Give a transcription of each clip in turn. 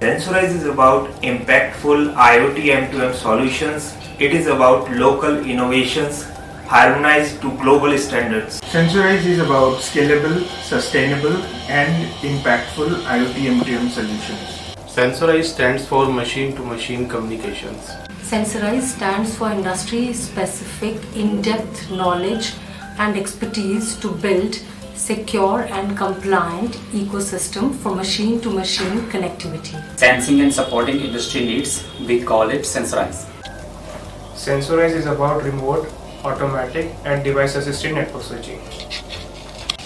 Sensorize is about impactful IoT M2M solutions. It is about local innovations harmonized to global standards. Sensorize is about scalable, sustainable, and impactful IoT M2M solutions. Sensorize stands for machine-to-machine communications. Sensorize stands for industry-specific, in-depth knowledge and expertise to build secure and compliant ecosystem for machine-to-machine connectivity. Sensing and supporting industry needs, we call it Sensorize. Sensorize is about remote, automatic and device-assisted network switching.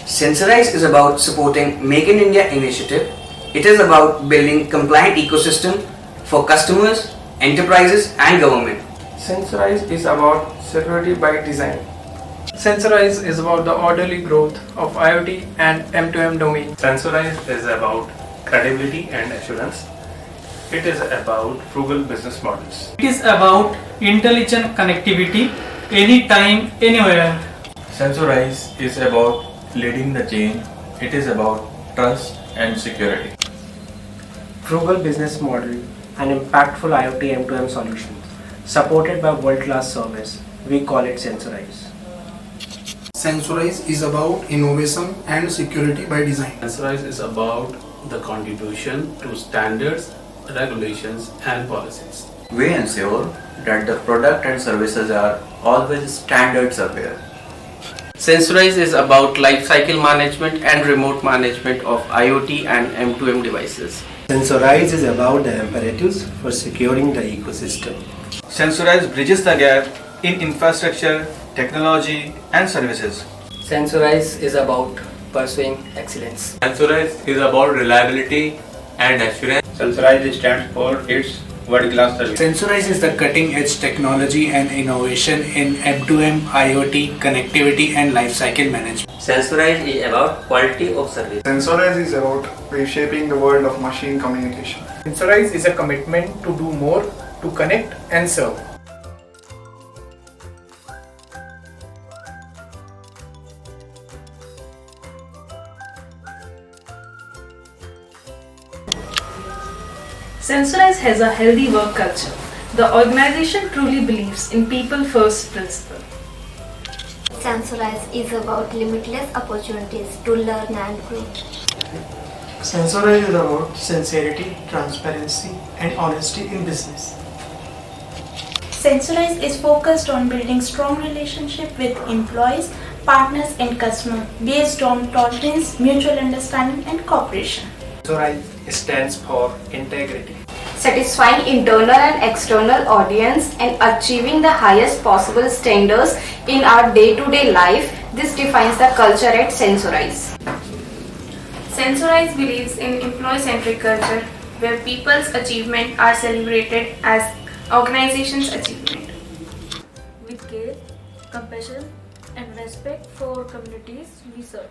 Sensorize is about supporting Make in India initiative. It is about building compliant ecosystem for customers, enterprises and government. Sensorize is about security by design. Sensorize is about the orderly growth of IoT and M2M domain. Sensorize is about credibility and assurance. It is about frugal business models. It is about intelligent connectivity anytime, anywhere. Sensorize is about leading the change. It is about trust and security. Frugal business model and impactful IoT M2M solutions supported by world-class service. We call it Sensorize. Sensorize is about innovation and security by design. Sensorize is about the contribution to standards, regulations and policies. We ensure that the product and services are always standards aware. Sensorize is about lifecycle management and remote management of IoT and M2M devices. Sensorize is about the imperatives for securing the ecosystem. Sensorize bridges the gap in infrastructure, technology and services. Sensorize is about pursuing excellence. Sensorize is about reliability and assurance. Sensorize stands for its world-class service. Sensorize is the cutting-edge technology and innovation in M2M, IoT, connectivity and lifecycle management. Sensorize is about quality of service. Sensorize is about reshaping the world of machine communication. Sensorize is a commitment to do more, to connect and serve. Sensorize has a healthy work culture. The organization truly believes in people first principle. Sensorize is about limitless opportunities to learn and grow. Sensorize is about sincerity, transparency and honesty in business. Sensorize is focused on building strong relationship with employees, partners and customers based on tolerance, mutual understanding and cooperation. Sensorize stands for integrity. Satisfying internal and external audience and achieving the highest possible standards in our day-to-day life. This defines the culture at Sensorize. Sensorize believes in employee-centric culture where people's achievements are celebrated as organization's achievement. With care, compassion and respect for communities we serve.